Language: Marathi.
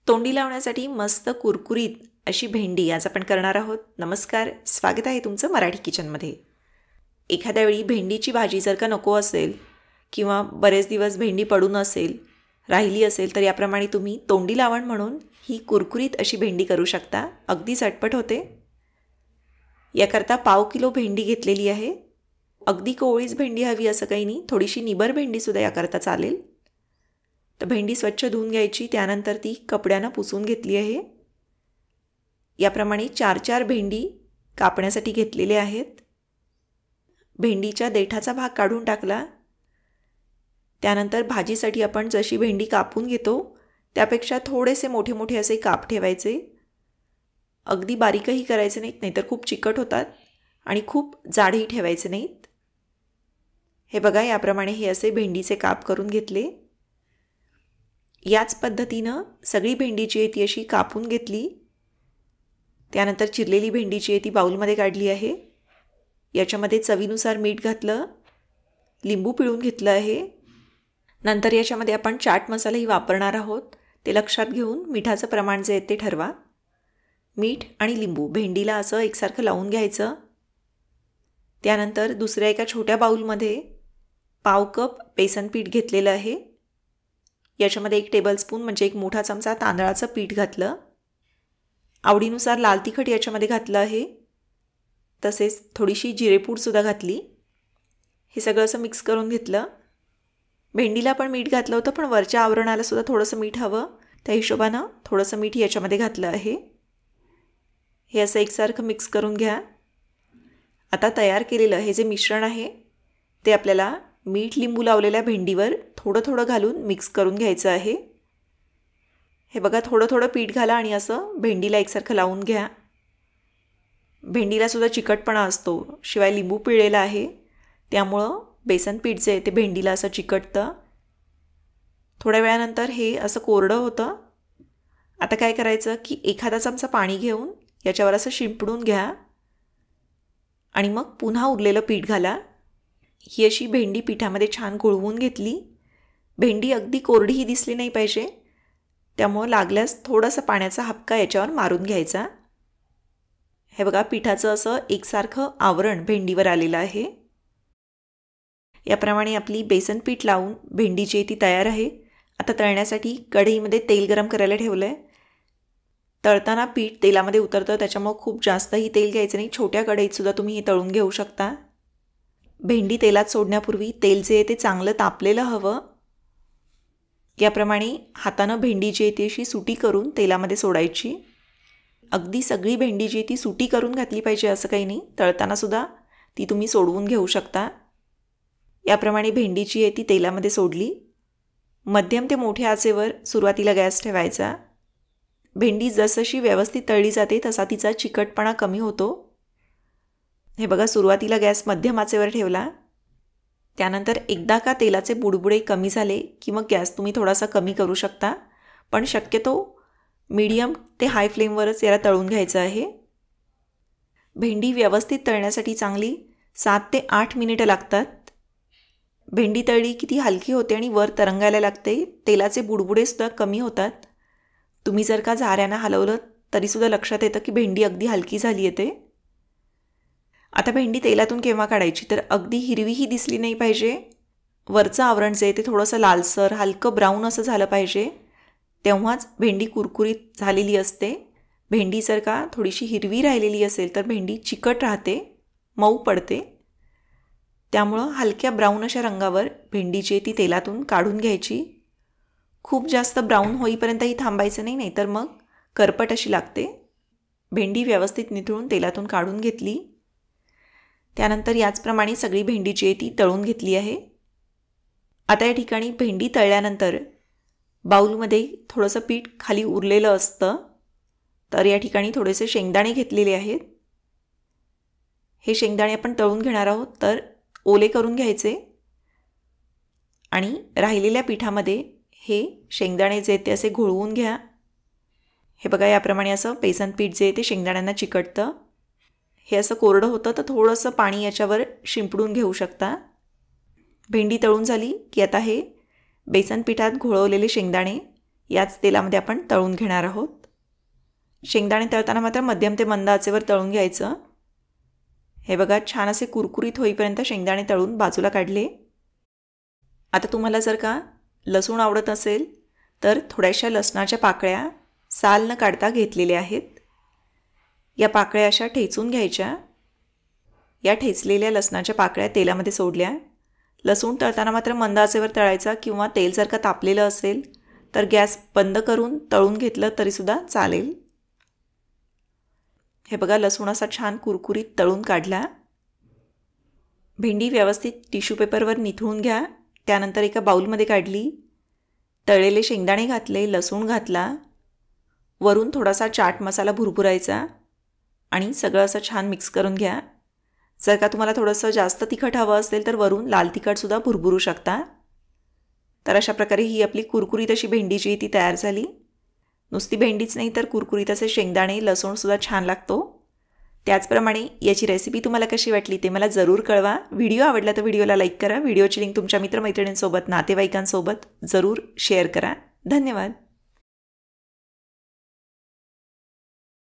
तोंडी लावण्यासाठी मस्त कुरकुरीत अशी भेंडी आज आपण करणार आहोत. नमस्कार, स्वागत आहे तुमचं मराठी किचनमध्ये. एखाद्या वेळी भेंडीची भाजी जर का नको असेल किंवा बरेच दिवस भेंडी पडून असेल, राहिली असेल, तर याप्रमाणे तुम्ही तोंडी लावण म्हणून ही कुरकुरीत अशी भेंडी करू शकता. अगदी झटपट होते. याकरता 1/2 किलो भेंडी घेतलेली आहे. अगदी कोवळीच भेंडी हवी असं काही नाही, थोडीशी निबर भेंडीसुद्धा याकरता चालेल. तर भेंडी स्वच्छ धुवून घ्यायची, त्यानंतर ती कपड्यानं पुसून घेतली आहे. याप्रमाणे 4-4 भेंडी कापण्यासाठी घेतलेले आहेत. भेंडीच्या देठाचा भाग काढून टाकला. त्यानंतर भाजीसाठी आपण जशी भेंडी कापून घेतो त्यापेक्षा थोडेसे मोठे मोठे असे काप ठेवायचे. अगदी बारीकही करायचे नाहीत, नाहीतर खूप चिकट होतात, आणि खूप जाडही ठेवायचे नाहीत. हे बघा, याप्रमाणे हे असे भेंडीचे काप करून घेतले. याच पद्धतीनं सगळी भेंडी जी आहे ती अशी कापून घेतली. त्यानंतर चिरलेली भेंडी जी आहे ती बाउलमध्ये काढली आहे. याच्यामध्ये चवीनुसार मीठ घातलं, लिंबू पिळून घेतलं आहे. नंतर याच्यामध्ये आपण चाट मसालाही वापरणार आहोत. ते लक्षात घेऊन मिठाचं प्रमाण जे आहे ते ठरवा. मीठ आणि लिंबू भेंडीला असं एकसारखं लावून घ्यायचं. त्यानंतर दुसऱ्या एका छोट्या बाउलमध्ये 1/2 कप बेसन पीठ घेतलेलं आहे. याच्यामध्ये 1 टेबलस्पून म्हणजे 1 मोठा चमचा तांदळाचं पीठ घातलं. आवडीनुसार लाल तिखट याच्यामध्ये घातलं आहे. तसेच थोडीशी जिरेपूडसुद्धा घातली. हे सगळं असं मिक्स करून घेतलं. भेंडीला पण मीठ घातलं होतं, पण वरच्या आवरणाला सुद्धा थोडंसं मीठ हवं, त्या हिशोबानं थोडंसं मीठ याच्यामध्ये घातलं आहे. हे असं एकसारखं मिक्स करून घ्या. आता तयार केलेलं हे जे मिश्रण आहे ते आपल्याला मीठ लिंबू लावलेल्या भेंडीवर थोडं थोडं घालून मिक्स करून घ्यायचं आहे. हे बघा, थोडं थोडं पीठ घाला आणि असं भेंडीला एकसारखं लावून घ्या. भेंडीला सुद्धा चिकटपणा असतो, शिवाय लिंबू पिळलेला आहे, त्यामुळं बेसन पीठ जे आहे ते भेंडीला असं चिकटतं. थोड्या वेळानंतर हे असं कोरडं होतं. आता काय करायचं की एखादा चमचा पाणी घेऊन याच्यावर असं शिंपडून घ्या आणि मग पुन्हा उरलेलं पीठ घाला. ही अशी भेंडी पिठामध्ये छान घोळवून घेतली. भेंडी अगदी कोरडीही दिसली नाही पाहिजे, त्यामुळं लागल्यास थोडासा पाण्याचा हबका याच्यावर मारून घ्यायचा. हे बघा, पिठाचं असं एकसारखं आवरण भेंडीवर आलेलं आहे. याप्रमाणे आपली बेसन पीठ लावून भेंडी जी आहे ती तयार आहे. आता तळण्यासाठी कढईमध्ये तेल गरम करायला ठेवलं आहे. तळताना पीठ तेलामध्ये उतरतं, त्याच्यामुळं खूप जास्तही तेल घ्यायचं नाही. छोट्या कढईतसुद्धा तुम्ही हे तळून घेऊ शकता. भेंडी तेलात सोडण्यापूर्वी तेल जे आहे ते चांगलं तापलेलं हवं. याप्रमाणे हातानं भेंडी जी आहे ती अशी सुटी करून तेलामध्ये सोडायची. अगदी सगळी भेंडी जी आहे ती सुटी करून घातली पाहिजे असं काही नाही, तळतानासुद्धा ती तुम्ही सोडवून घेऊ शकता. याप्रमाणे भेंडी जी आहे ती तेलामध्ये सोडली. मध्यम ते मोठ्या आचेवर सुरुवातीला गॅस ठेवायचा. भेंडी जसशी व्यवस्थित तळली जाते तसा तिचा चिकटपणा कमी होतो. हे बघा, सुरुवातीला गॅस मध्यम आचेवर ठेवला. त्यानंतर एकदा का तेलाचे बुडबुडे कमी झाले की मग गॅस तुम्ही थोडासा कमी करू शकता, पण शक्यतो मीडियम ते हाय फ्लेमवरच याला तळून घ्यायचं आहे. भेंडी व्यवस्थित तळण्यासाठी चांगली 7 ते 8 मिनिटं लागतात. भेंडी तळली की ती हलकी होते आणि वर तरंगायला लागते. तेलाचे बुडबुडेसुद्धा कमी होतात. तुम्ही जर का झाऱ्यानं हलवलं तरीसुद्धा लक्षात येतं की भेंडी अगदी हलकी झाली येते. आता भेंडी तेलातून केव्हा काढायची, तर अगदी हिरवीही दिसली नाही पाहिजे. वरचं आवरण जे आहे ते थोडंसं लालसर हलकं ब्राऊन असं झालं पाहिजे, तेव्हाच भेंडी कुरकुरीत झालेली असते. भेंडी जर का थोडीशी हिरवी राहिलेली असेल तर भेंडी चिकट राहते, मऊ पडते. त्यामुळं हलक्या ब्राऊन अशा रंगावर भेंडी जी आहे ती तेलातून काढून घ्यायची. खूप जास्त ब्राऊन होईपर्यंतही थांबायचं नाही, नाहीतर मग करपट अशी लागते. भेंडी व्यवस्थित निथळून तेलातून काढून घेतली. त्यानंतर याचप्रमाणे सगळी भेंडी जी आहे ती तळून घेतली आहे. आता या ठिकाणी भेंडी तळल्यानंतर बाऊलमध्ये थोडंसं पीठ खाली उरलेलं असतं, तर या ठिकाणी थोडेसे शेंगदाणे घेतलेले आहेत. हे शेंगदाणे आपण तळून घेणार आहोत, तर ओले करून घ्यायचे आणि राहिलेल्या पिठामध्ये हे शेंगदाणे जे ते असे घोळवून घ्या. हे बघा, याप्रमाणे असं बेसन पीठ जे ते शेंगदाण्यांना चिकटतं. हे असं कोरडं होतं तर थोडंसं पाणी याच्यावर शिंपडून घेऊ शकता. भेंडी तळून झाली की आता हे बेसन पिठात घोळवलेले शेंगदाणे याच तेलामध्ये आपण तळून घेणार आहोत। शेंगदाणे तळताना मात्र मध्यम ते मंद आचेवर तळून घ्यायचं। हे बघा छान असे कुरकुरीत होईपर्यंत शेंगदाणे तळून बाजूला काढले। आता तुम्हाला जर का लसूण आवडत असेल तर थोड्याशा लसणाच्या पाकळ्या साल न काढता घेतलेल्या आहेत। या पाकळ्या अशा ठेचून घ्यायच्या। या ठेचलेल्या लसणाच्या पाकळ्या तेलामध्ये सोडल्या। लसूण तळताना मात्र मंद आचेवर तळायचा किंवा तेल जर का तापलेलं असेल तर गॅस बंद करून तळून घेतलं तरीसुद्धा चालेल। हे बघा लसूण असा छान कुरकुरीत तळून काढला। भेंडी व्यवस्थित टिश्यू पेपरवर निथळून घ्या। त्यानंतर एका बाउलमध्ये काढली। तळलेले शेंगदाणे घातले, लसूण घातला, वरून थोडासा चाट मसाला भुरभुरायचा आणि सगळं असं छान मिक्स करून घ्या। जर का तुम्हाला थोडंसं जास्त तिखट हवं असेल तर वरून लाल तिखटसुद्धा भुरभुरू शकता। तर अशा प्रकारे ही आपली कुरकुरीत अशी भेंडी जी ती तयार झाली। नुसती भेंडीच नाही तर कुरकुरीत असे शेंगदाणे लसूणसुद्धा छान लागतो। त्याचप्रमाणे याची रेसिपी तुम्हाला कशी वाटली ते मला जरूर कळवा। व्हिडिओ आवडला तर व्हिडिओला लाईक करा। व्हिडिओची लिंक तुमच्या मित्रमैत्रिणींसोबत नातेवाईकांसोबत जरूर शेअर करा। धन्यवाद।